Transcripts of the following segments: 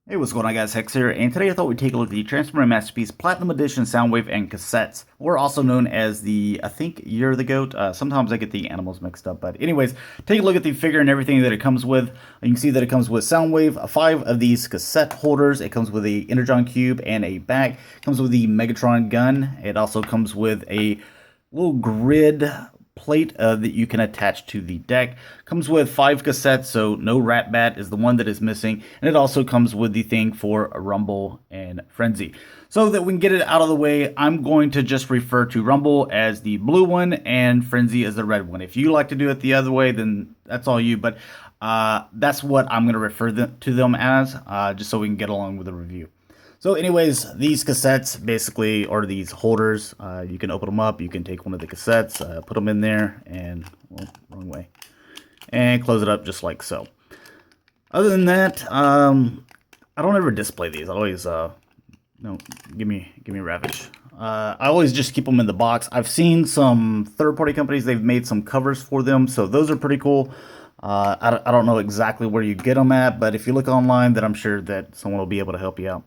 Hey, what's going on, guys? Hex here, and today I thought we'd take a look at the Transformer Masterpiece Platinum Edition Soundwave and Cassettes, or also known as the, I think, Year of the Goat. Sometimes I get the animals mixed up, but anyways, take a look at the figure and everything that it comes with. You can see that it comes with Soundwave, 5 of these cassette holders. It comes with a Energon Cube and a back. It comes with the Megatron gun. It also comes with a little grid plate that you can attach to the deck. Comes with 5 cassettes, so no Rat Bat is the one that is missing, and it also comes with the thing for Rumble and Frenzy. So that we can get it out of the way, I'm going to just refer to Rumble as the blue one and Frenzy as the red one. If you like to do it the other way, then that's all you, but that's what I'm going to refer to them as, just so we can get along with the review. So anyways, these cassettes basically are these holders. You can open them up. You can take one of the cassettes, put them in there, and, well, wrong way, and close it up just like so. Other than that, I don't ever display these. I always, no, give me Ravage. I always just keep them in the box. I've seen some third-party companies, they've made some covers for them, so those are pretty cool. I don't know exactly where you get them at, but if you look online, then I'm sure that someone will be able to help you out.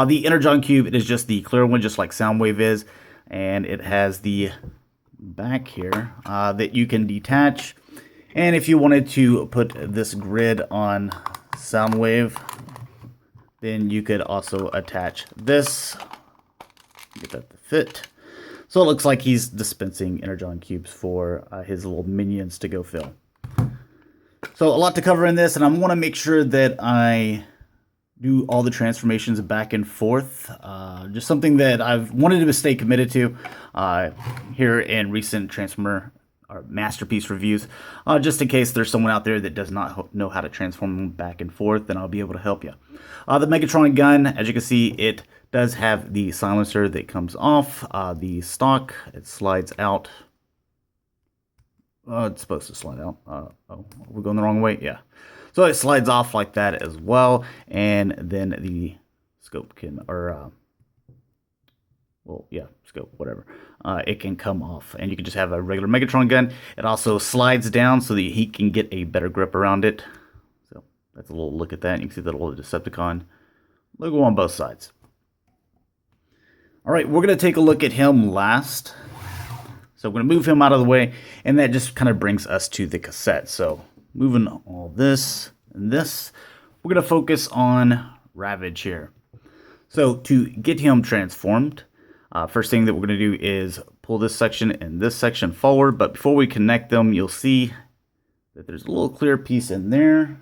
The Energon Cube, it is just the clear one, just like Soundwave is, and it has the back here that you can detach. And if you wanted to put this grid on Soundwave, then you could also attach this, get that to fit. So it looks like he's dispensing Energon Cubes for his little minions to go fill. So a lot to cover in this, and I want to make sure that I do all the transformations back and forth. Just something that I've wanted to stay committed to here in recent Transformer or Masterpiece reviews. Just in case there's someone out there that does not know how to transform them back and forth, then I'll be able to help you. The Megatron gun, as you can see, it does have the silencer that comes off. The stock, it slides out. It's supposed to slide out. Oh, we're going the wrong way? Yeah. So it slides off like that as well. And then the scope can, or, well, yeah, scope, whatever. It can come off. And you can just have a regular Megatron gun. It also slides down so that he can get a better grip around it. So that's a little look at that. You can see that little Decepticon logo on both sides. All right, we're going to take a look at him last. So I'm going to move him out of the way, and that just kind of brings us to the cassette. So moving all this and this, we're going to focus on Ravage here. So to get him transformed, first thing that we're going to do is pull this section and this section forward. But before we connect them, you'll see that there's a little clear piece in there.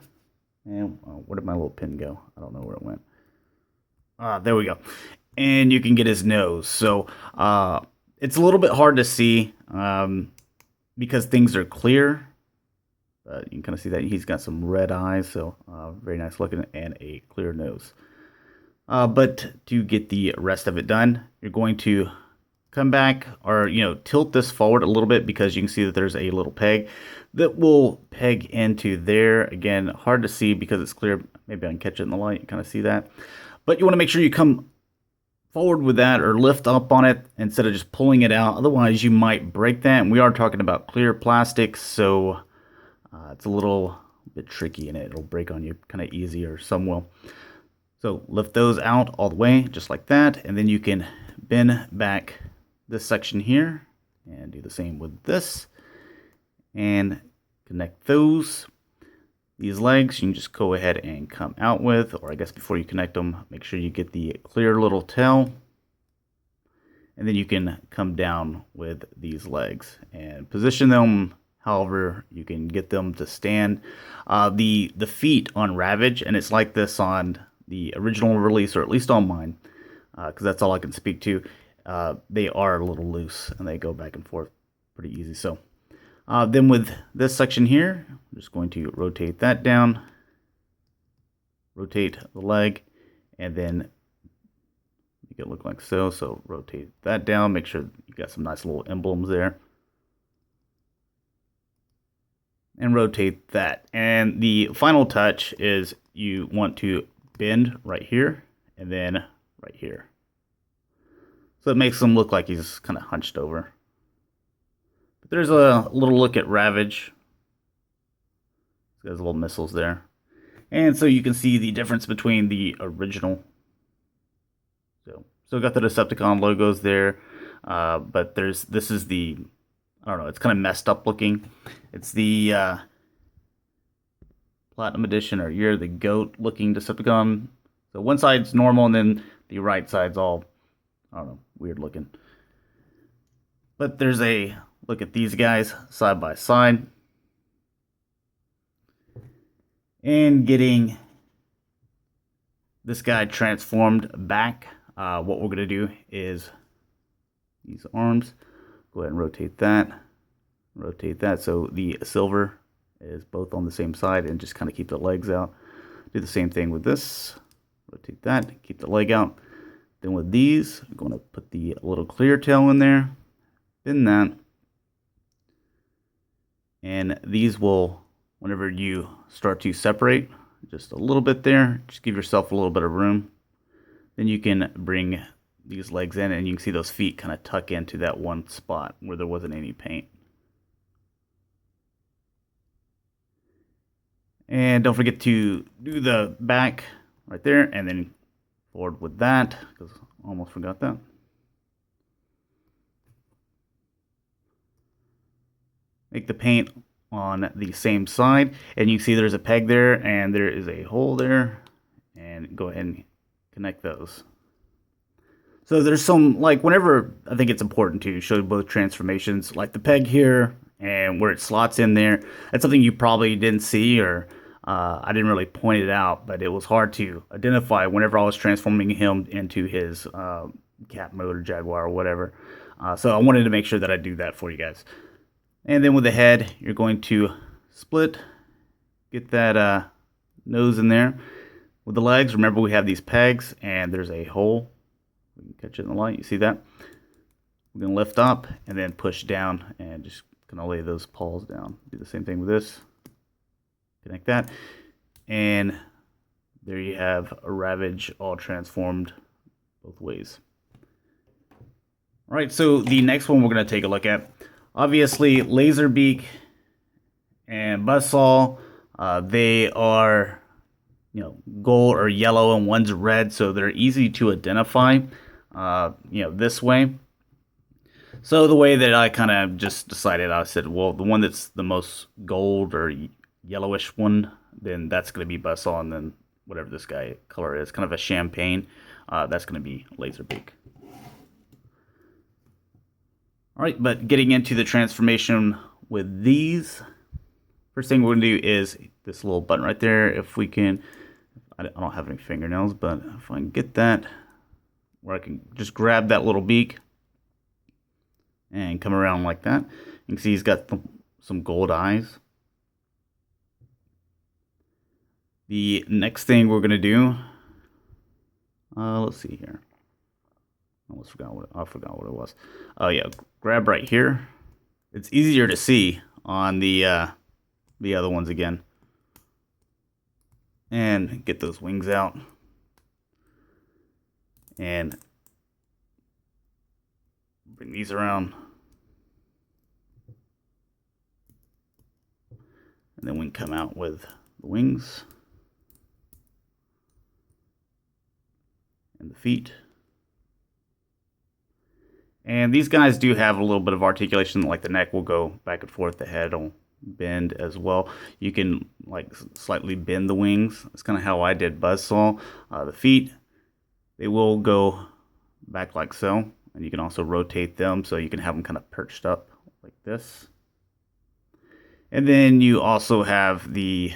And where did my little pin go? I don't know where it went. There we go. And you can get his nose. So it's a little bit hard to see because things are clear. You can kind of see that he's got some red eyes, so very nice looking, and a clear nose. But to get the rest of it done, you're going to come back, or tilt this forward a little bit, because you can see that there's a little peg that will peg into there. Again, hard to see because it's clear. Maybe I can catch it in the light. You kind of see that. But you want to make sure you come forward with that, or lift up on it instead of just pulling it out. Otherwise you might break that, and we are talking about clear plastic, so it's a little bit tricky, and it'll break on you kind of easy, or some will. So lift those out all the way just like that, and then you can bend back this section here and do the same with this and connect these legs. You can just go ahead and come out with, or I guess before you connect them, make sure you get the clear little tail, and then you can come down with these legs and position them however you can get them to stand. The feet on Ravage, and it's like this on the original release, or at least on mine, because that's all I can speak to, they are a little loose and they go back and forth pretty easy. So then with this section here, I'm just going to rotate that down, rotate the leg, and then make it look like so. So rotate that down, make sure you got some nice little emblems there, and rotate that. And the final touch is you want to bend right here and then right here. So it makes him look like he's kind of hunched over. There's a little look at Ravage. There's little missiles there. And so you can see the difference between the original. So still got the Decepticon logos there, but this is the, I don't know, it's kind of messed up looking. It's the Platinum Edition, or Year of the Goat looking Decepticon. So one side's normal, and then the right side's all, I don't know, weird looking. But there's a look at these guys side by side. And getting this guy transformed back, what we're going to do is these arms, go ahead and rotate that so the silver is both on the same side, and just kind of keep the legs out. Do the same thing with this, rotate that, keep the leg out. Then with these, I'm going to put the little clear tail in there, bend that, and these will, whenever you start to separate just a little bit there, just give yourself a little bit of room. Then you can bring these legs in, and you can see those feet kind of tuck into that one spot where there wasn't any paint. And don't forget to do the back right there, and then forward with that, because I almost forgot that. Make the paint on the same side, and you can see there's a peg there, and there is a hole there, and go ahead and connect those. So there's some, like, whenever, I think it's important to show both transformations, like the peg here and where it slots in there. That's something you probably didn't see, or I didn't really point it out, but it was hard to identify whenever I was transforming him into his cat mode or jaguar or whatever. So I wanted to make sure that I do that for you guys. And then with the head, you're going to split, get that nose in there. With the legs, remember we have these pegs, and there's a hole. We can catch it in the light, you see that? We're going to lift up and then push down, and just kind of lay those paws down. Do the same thing with this. Connect that. And there you have a Ravage all transformed both ways. All right, so the next one we're going to take a look at, obviously, Laserbeak and Buzzsaw, they are, you know, gold or yellow, and one's red, so they're easy to identify, you know, this way. So the way that I kind of just decided, I said, well, the one that's the most gold or yellowish one, then that's going to be Buzzsaw, and then whatever this guy color is, kind of a champagne, that's going to be Laserbeak. All right, but getting into the transformation with these, first thing we're going to do is this little button right there. If we can, I don't have any fingernails, but if I can get that, where I can just grab that little beak and come around like that. You can see he's got some gold eyes. The next thing we're going to do, let's see here. I forgot what it was. Oh yeah, grab right here. It's easier to see on the other ones again. And get those wings out. And bring these around. And then we can come out with the wings. And the feet. And these guys do have a little bit of articulation, like the neck will go back and forth, the head will bend as well. You can like slightly bend the wings. That's kind of how I did Buzzsaw. The feet, they will go back like so, and you can also rotate them so you can have them kind of perched up like this. And then you also have the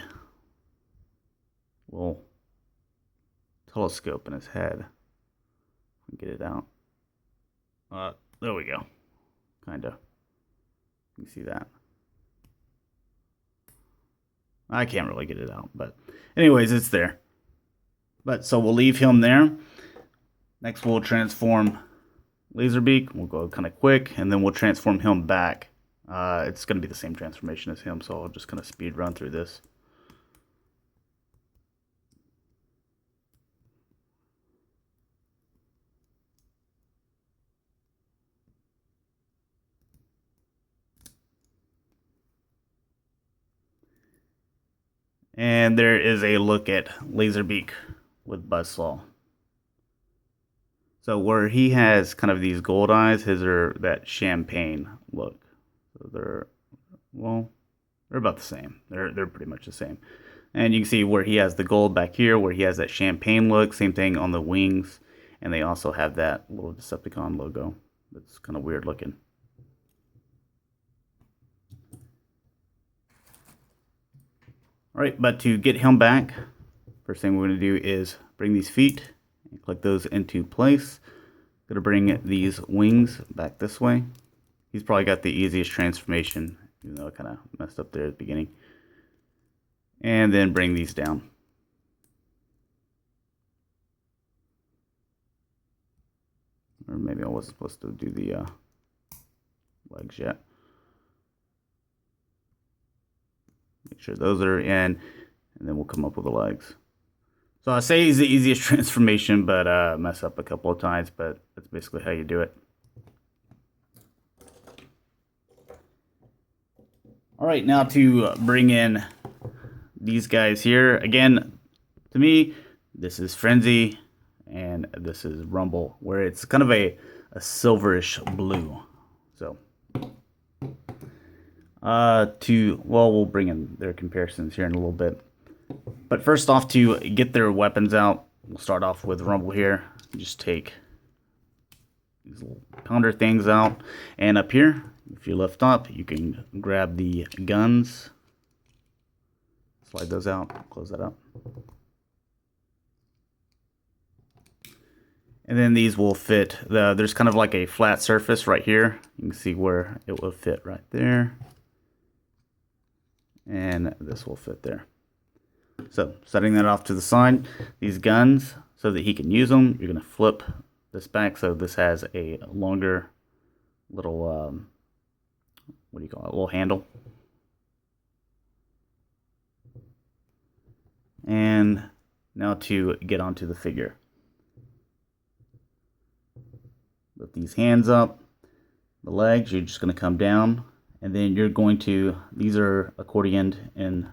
little telescope in his head. Get it out. There we go. Kinda. You can see that. I can't really get it out, but anyways, it's there. But so we'll leave him there. Next we'll transform Laserbeak. We'll go kind of quick, and then we'll transform him back. It's going to be the same transformation as him, so I'll just kind of speed run through this. And there is a look at Laserbeak with Buzzsaw. So where he has kind of these gold eyes, his are that champagne look. So they're about the same. They're pretty much the same. And you can see where he has the gold back here, where he has that champagne look. Same thing on the wings. And they also have that little Decepticon logo. That's kind of weird looking. Alright, but to get him back, first thing we're going to do is bring these feet and click those into place. Going to bring these wings back this way. He's probably got the easiest transformation, even though I kind of messed up there at the beginning. And then bring these down. Or maybe I wasn't supposed to do the legs yet. Make sure those are in, and then we'll come up with the legs. So I say he's the easiest transformation, but mess up a couple of times, but that's basically how you do it. Alright, now to bring in these guys here. Again, to me, this is Frenzy, and this is Rumble, where it's kind of a silverish blue. So, we'll bring in their comparisons here in a little bit. But first off, to get their weapons out, we'll start off with Rumble here. Just take these little pounder things out. And up here, if you lift up, you can grab the guns. Slide those out, close that up. And then these will fit. There's kind of like a flat surface right here. You can see where it will fit right there. And this will fit there. So, setting that off to the side, these guns, so that he can use them, you're going to flip this back so this has a longer little, what do you call it, a little handle. And now to get onto the figure. Lift these hands up, the legs, you're just going to come down, and then you're going to, these are accordioned in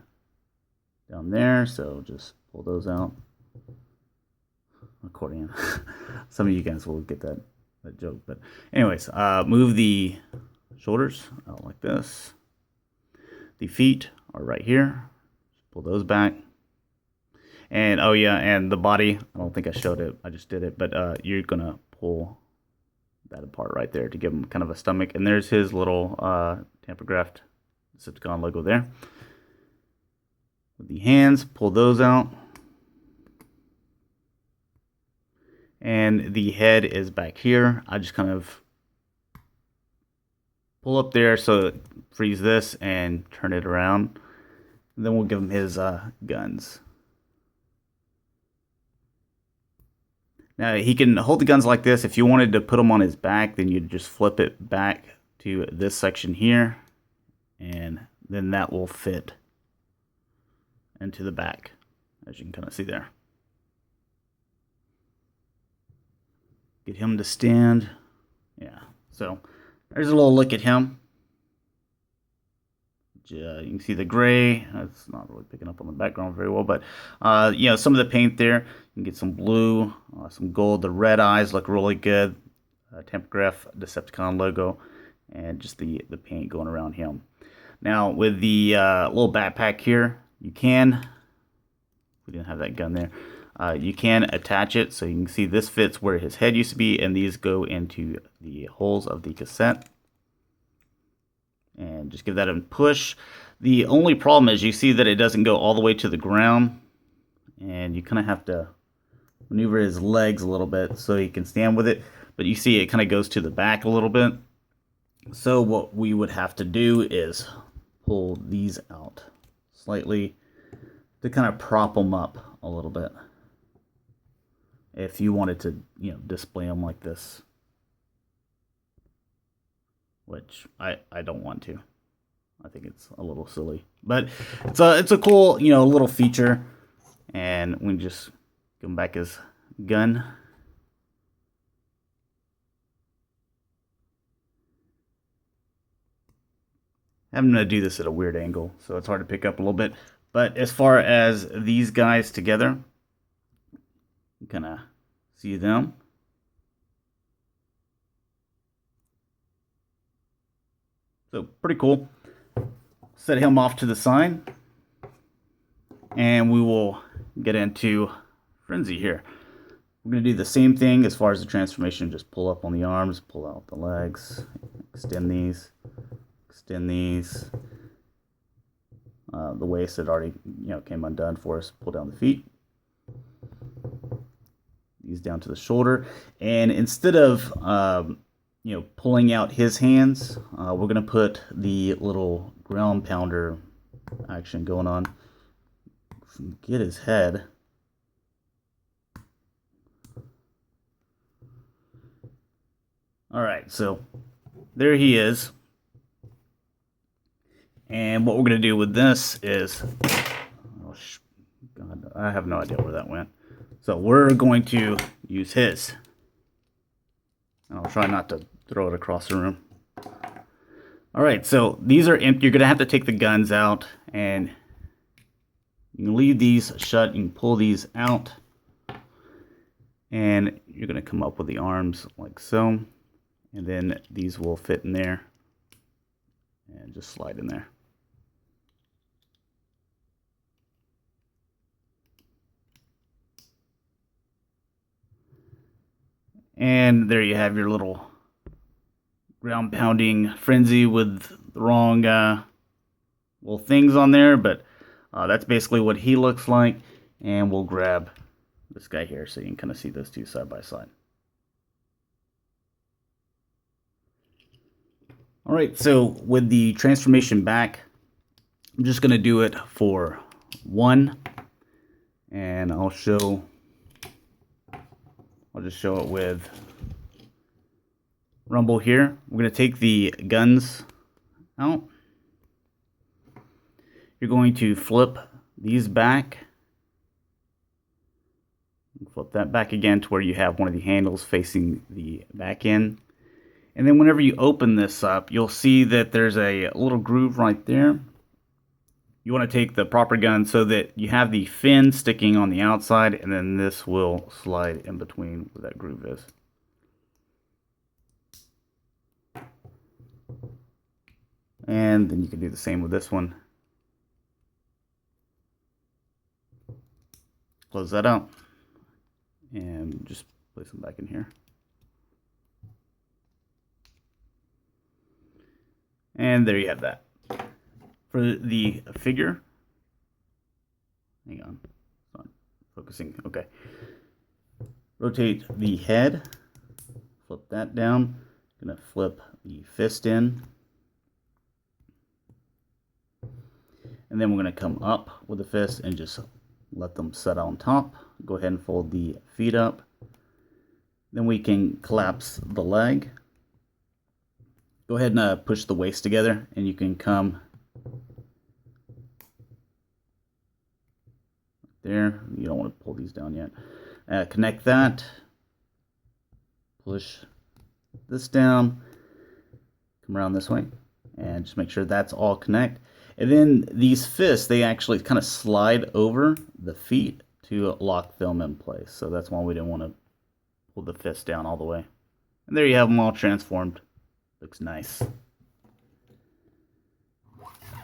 down there, so just pull those out. Accordion. Some of you guys will get that joke, but anyways, move the shoulders out like this. The feet are right here. Just pull those back. And oh yeah, and the body, I don't think I showed it, I just did it, but you're gonna pull that apart right there to give him kind of a stomach. And there's his little tamper-graphed Decepticon logo there. With the hands, pull those out. And the head is back here. I just kind of pull up there so it frees this and turn it around. And then we'll give him his guns. Now he can hold the guns like this. If you wanted to put them on his back, then you'd just flip it back to this section here. And then that will fit into the back, as you can kind of see there. Get him to stand. Yeah, so there's a little look at him. You can see the gray. It's not really picking up on the background very well, but you know, some of the paint there. You can get some blue, some gold. The red eyes look really good. Tamper-graph Decepticon logo, and just the paint going around him. Now with the little backpack here, you can, we didn't have that gun there, you can attach it so you can see this fits where his head used to be, and these go into the holes of the cassette. And just give that a push. The only problem is you see that it doesn't go all the way to the ground, and you kind of have to maneuver his legs a little bit so he can stand with it, but you see it kind of goes to the back a little bit. So what we would have to do is pull these out slightly to kind of prop them up a little bit if you wanted to, you know, display them like this, which I don't want to. I think it's a little silly, but it's a cool, you know, little feature. And we can just give him back his gun. I'm going to do this at a weird angle, so it's hard to pick up a little bit. But as far as these guys together, you kind of see them. So pretty cool. Set him off to the side, and we will get into Frenzy here. We're going to do the same thing as far as the transformation. Just pull up on the arms, pull out the legs, extend these, extend these. The waist that already came undone for us. Pull down the feet. These down to the shoulder, and instead of pulling out his hands, we're going to put the little ground pounder action going on. Get his head. All right, so there he is. And what we're going to do with this is, oh, God, I have no idea where that went. So we're going to use his. I'll try not to throw it across the room. All right, so these are empty. You're going to have to take the guns out, and you can leave these shut. You can pull these out, and you're going to come up with the arms like so, and then these will fit in there and just slide in there. And there you have your little ground pounding Frenzy with the wrong little things on there, but that's basically what he looks like. And we'll grab this guy here so you can kind of see those two side by side. All right, so with the transformation back, I'm just going to do it for one, and I'll just show it with Rumble here. We're going to take the guns out. You're going to flip these back. Flip that back again to where you have one of the handles facing the back end. And then whenever you open this up, you'll see that there's a little groove right there. You want to take the proper gun so that you have the fin sticking on the outside, and then this will slide in between where that groove is. And then you can do the same with this one. Close that out and just place them back in here. And there you have that. For the figure, hang on, it's not focusing, okay. Rotate the head, flip that down, gonna flip the fist in, and then we're gonna come up with the fist and just let them set on top. Go ahead and fold the feet up. Then we can collapse the leg. Go ahead and push the waist together, and you can come there. You don't want to pull these down yet. Connect that. Push this down. Come around this way, and just make sure that's all connect. And then these fists, they actually kind of slide over the feet to lock them in place. So that's why we didn't want to pull the fist down all the way. And there you have them all transformed. Looks nice.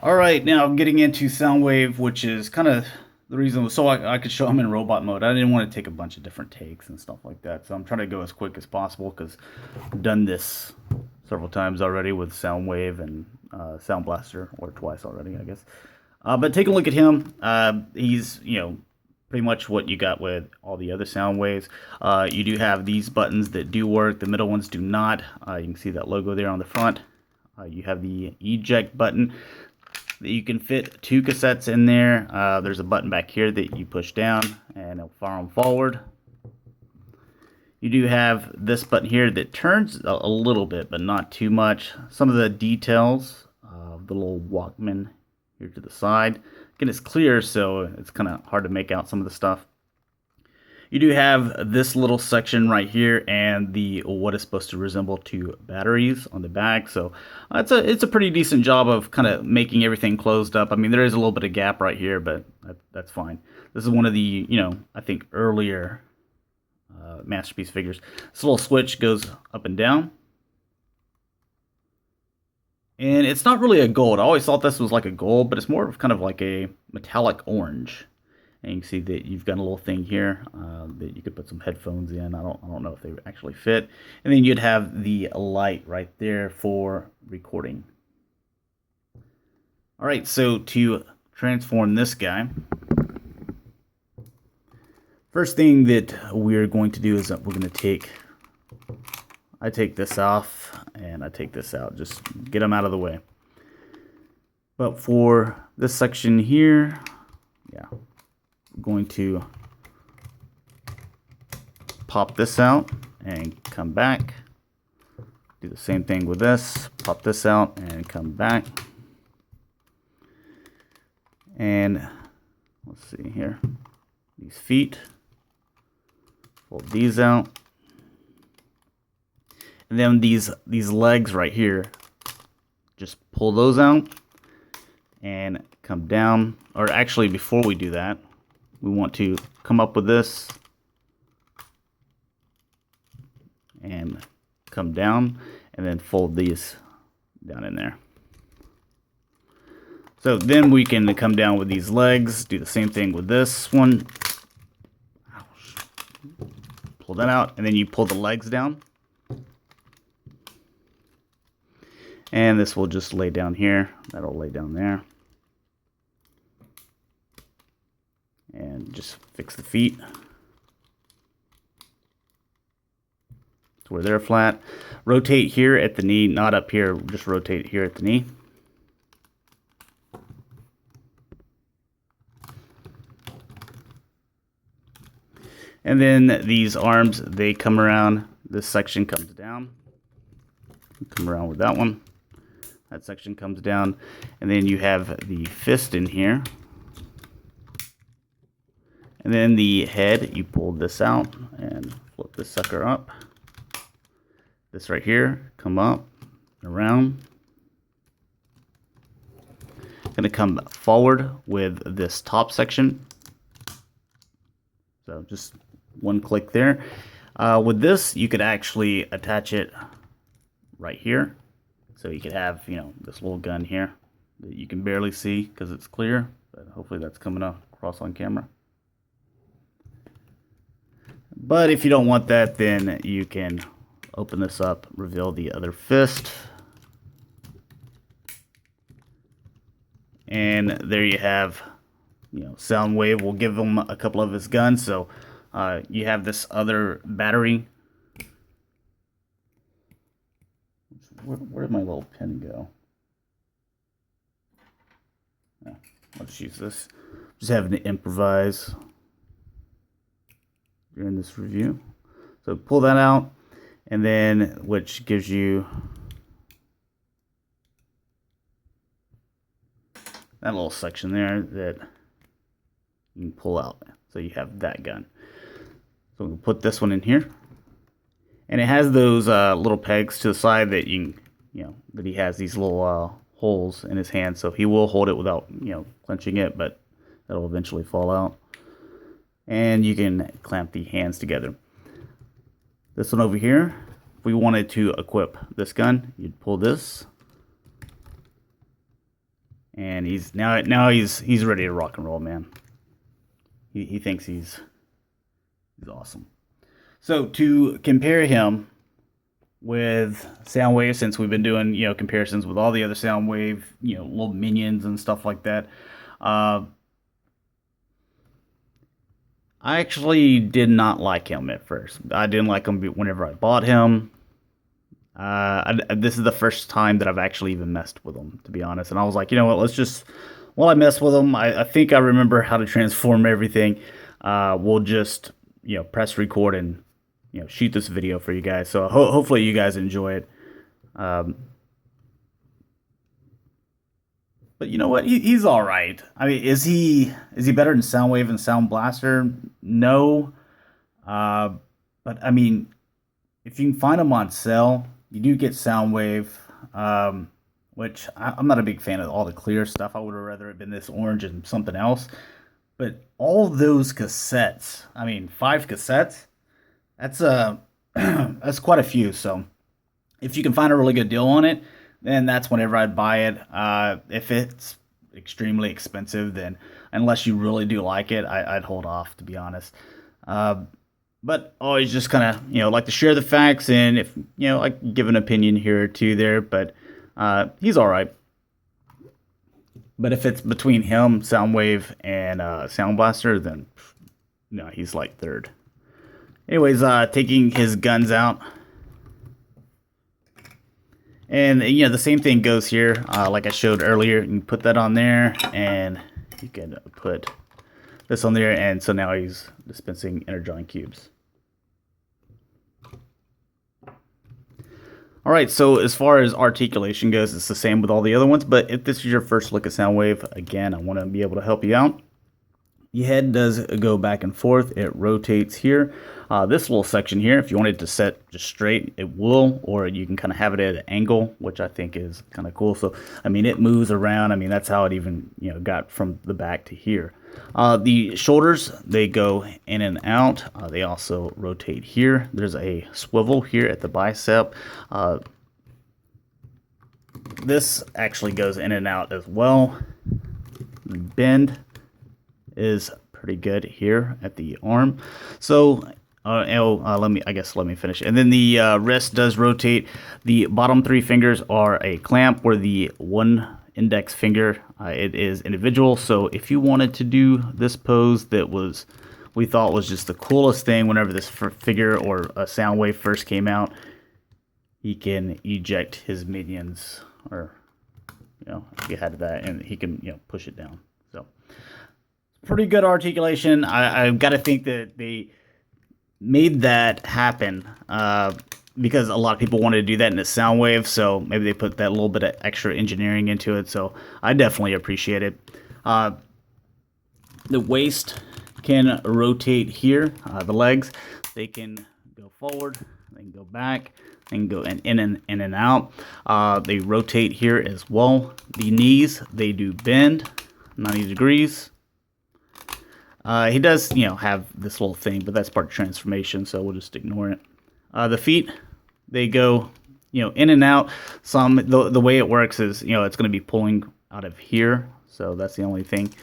All right, now getting into Soundwave, which is kind of the reason, so I could show them in robot mode. I didn't want to take a bunch of different takes and stuff like that, so I'm trying to go as quick as possible because I've done this several times already with Soundwave and Sound Blaster, or twice already, I guess. But take a look at him. He's, pretty much what you got with all the other Soundwaves. You do have these buttons that do work. The middle ones do not. You can see that logo there on the front. You have the eject button. You can fit 2 cassettes in there. There's a button back here that you push down and it'll fire them forward. You do have this button here that turns a little bit, but not too much. Some of the details of the little Walkman here to the side. Again, it's clear, so it's kind of hard to make out some of the stuff. You do have this little section right here and the what is supposed to resemble two batteries on the back. So it's a pretty decent job of kind of making everything closed up. I mean, there is a little bit of gap right here, but that's fine. This is one of the, I think earlier Masterpiece figures. This little switch goes up and down. And it's not really a gold. I always thought this was like a gold, but it's more of kind of like a metallic orange. And you can see that you've got a little thing here that you could put some headphones in. I don't know if they actually fit. And then you'd have the light right there for recording. All right, so to transform this guy, first thing that we're going to do is that we're going to take, I take this off and I take this out. Just get them out of the way. But for this section here, yeah, I'm going to pop this out and come back. Do the same thing with this. Pop this out and come back. And let's see here. These feet. Pull these out. And then these legs right here, just pull those out and come down. Or actually, before we do that, we want to come up with this and come down and then fold these down in there. So then we can come down with these legs, do the same thing with this one. Ouch. Pull that out, and then you pull the legs down. And this will just lay down here. That'll lay down there. And just fix the feet to where they're flat. Rotate here at the knee, not up here. Just rotate here at the knee. And then these arms, they come around. This section comes down. Come around with that one. That section comes down. And then you have the fist in here. And then the head, you pull this out and flip this sucker up. This right here, come up, around. Gonna come forward with this top section. So just one click there. With this, you could actually attach it right here. So you could have, this little gun here that you can barely see because it's clear, but hopefully that's coming across on camera. But if you don't want that, then you can open this up, reveal the other fist. And there you have, Soundwave will give him a couple of his guns. So you have this other battery. Where did my little pin go? Yeah, let's use this. Just having to improvise during this review. So pull that out, and then which gives you that little section there that you can pull out. So you have that gun. So we'll put this one in here. And it has those little pegs to the side that that he has these little holes in his hand. So he will hold it without, clenching it, but that'll eventually fall out. And you can clamp the hands together. This one over here, if we wanted to equip this gun, you'd pull this. And he's now he's ready to rock and roll, man. He thinks he's awesome. So to compare him with Soundwave, since we've been doing comparisons with all the other Soundwave little minions and stuff like that, I actually did not like him at first. I didn't like him whenever I bought him. This is the first time that I've actually even messed with him, to be honest. And I was like, you know what? Let's just, while I mess with him, I think I remember how to transform everything. We'll just press record and shoot this video for you guys. So hopefully you guys enjoy it. But you know what? He's all right. I mean, is he better than Soundwave and Sound Blaster? No. But I mean, if you can find them on sale, you do get Soundwave, which I'm not a big fan of all the clear stuff. I would have rather it been this orange and something else. But all those cassettes, I mean, 5 cassettes, that's that's quite a few. So if you can find a really good deal on it, then that's whenever I'd buy it. If it's extremely expensive, then unless you really do like it, I'd hold off, to be honest. But always just kind of, like to share the facts, and if, I can give an opinion here or two there, but he's all right. But if it's between him, Soundwave, and Sound Blaster, then no, he's like third. Anyways, taking his guns out. And, the same thing goes here. Like I showed earlier, you can put that on there, and you can put this on there, and so now he's dispensing Energon cubes. Alright, so as far as articulation goes, it's the same with all the other ones, but if this is your first look at Soundwave, again, I want to be able to help you out. Your head does go back and forth. It rotates here. This little section here, if you wanted to set just straight, it will, or you can kind of have it at an angle, which I think is kind of cool. So, I mean, it moves around. I mean, that's how it even, got from the back to here. The shoulders, they go in and out. They also rotate here. There's a swivel here at the bicep. This actually goes in and out as well. The bend is pretty good here at the arm. So let me finish. And then the wrist does rotate. The bottom 3 fingers are a clamp, where the one index finger, it is individual. So if you wanted to do this pose that we thought was just the coolest thing whenever this figure or a Soundwave first came out, he can eject his minions, or if you had that, and he can push it down. So pretty good articulation. I've got to think that they made that happen because a lot of people wanted to do that in a Soundwave, so maybe they put that little bit of extra engineering into it, so I definitely appreciate it. The waist can rotate here. The legs, they can go forward, they can go back, they can go in and out. They rotate here as well. The knees, they do bend 90 degrees. He does, have this little thing, but that's part of transformation, so we'll just ignore it. The feet, they go, in and out. The way it works is, it's going to be pulling out of here, so that's the only thing.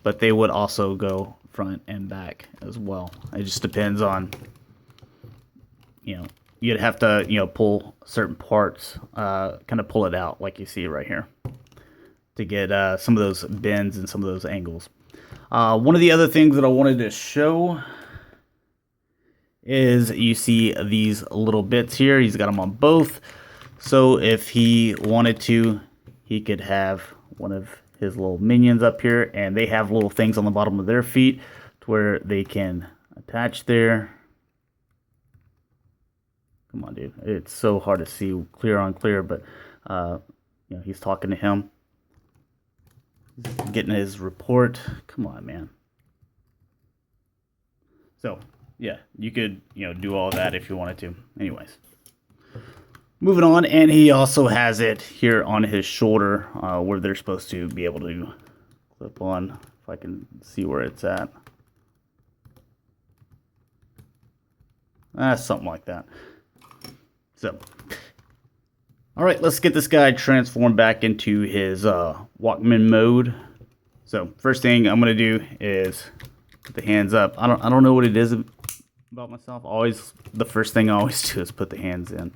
But they would also go front and back as well. It just depends on, you'd have to, pull certain parts, kind of pull it out like you see right here to get some of those bends and some of those angles. One of the other things that I wanted to show is you see these little bits here. He's got them on both. So if he wanted to, he could have one of his little minions up here, and they have little things on the bottom of their feet to where they can attach there. Come on, dude. It's so hard to see clear on clear, but he's talking to him. Getting his report. Come on, man. So, yeah, you could, do all that if you wanted to. Anyways. Moving on, and he also has it here on his shoulder, where they're supposed to be able to clip on, if I can see where it's at. Something like that. So, all right, let's get this guy transformed back into his Walkman mode. So, first thing I'm gonna do is put the hands up. I don't know what it is about myself. The first thing I always do is put the hands in.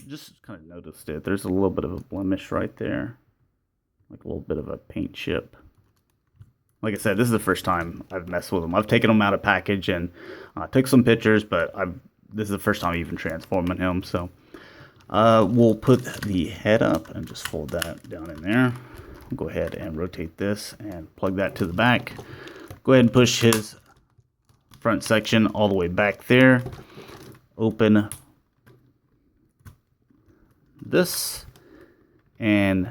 Just kind of noticed it. There's a little bit of a blemish right there, like a little bit of a paint chip. Like I said, this is the first time I've messed with them. I've taken them out of package and took some pictures, but this is the first time even transforming him. So we'll put the head up and just fold that down in there. Go ahead and rotate this and plug that to the back. Go ahead and push his front section all the way back there. Open this and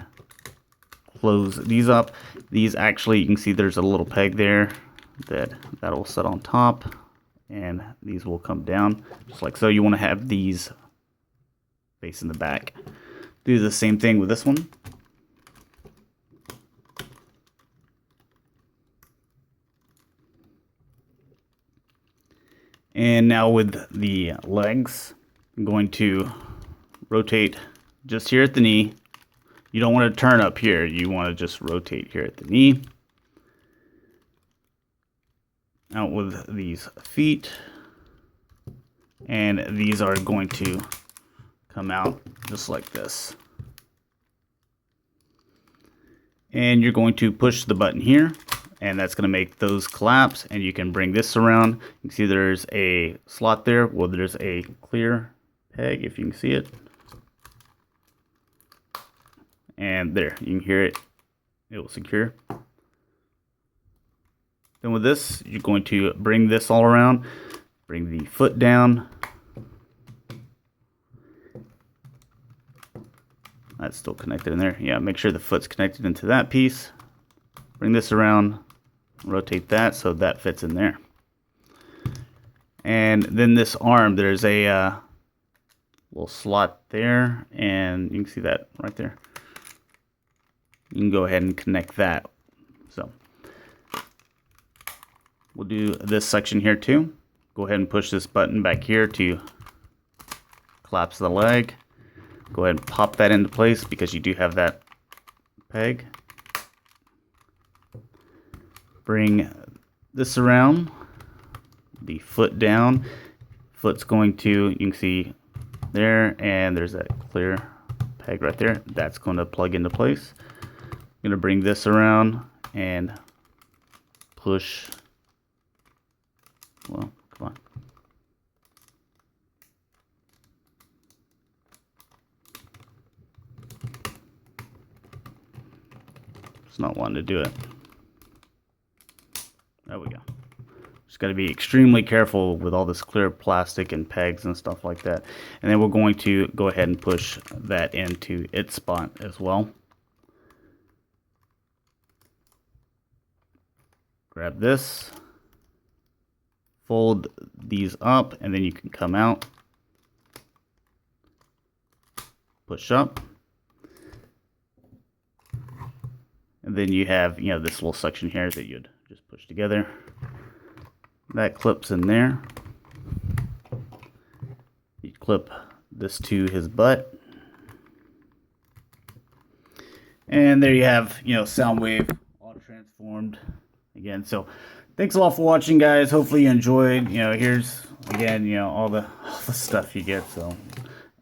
close these up. These actually, you can see there's a little peg there. that will sit on top, and these will come down just like so. You want to have these facing the back. Do the same thing with this one. And now with the legs, I'm going to rotate just here at the knee. You don't want to turn up here. You want to just rotate here at the knee. Out with these feet. And these are going to come out just like this. And you're going to push the button here, and that's going to make those collapse, and you can bring this around. You can see there's a slot there. Well, there's a clear peg, if you can see it. And there, you can hear it. It will secure. Then with this, you're going to bring this all around. Bring the foot down. That's still connected in there. Yeah, make sure the foot's connected into that piece. Bring this around, rotate that so that fits in there. And then this arm, there's a little slot there, and you can see that right there. You can go ahead and connect that. So we'll do this section here too. Go ahead and push this button back here to collapse the leg. Go ahead and pop that into place because you do have that peg. Bring this around, the foot down. Foot's going to, you can see there, and there's that clear peg right there. That's going to plug into place. I'm going to bring this around and push. Well, come on. It's not wanting to do it. There we go. Just got to be extremely careful with all this clear plastic and pegs and stuff like that. And then we're going to go ahead and push that into its spot as well. Grab this, fold these up, and then you can come out, push up. And then you have, this little section here that you'd just push together. That clips in there. You clip this to his butt. And there you have, Soundwave all transformed again. So thanks a lot for watching, guys. Hopefully you enjoyed. Here's again, all the stuff you get. So,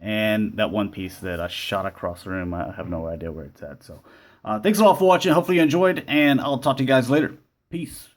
and that one piece that I shot across the room, I have no idea where it's at. So thanks a lot for watching. Hopefully you enjoyed, and I'll talk to you guys later. Peace.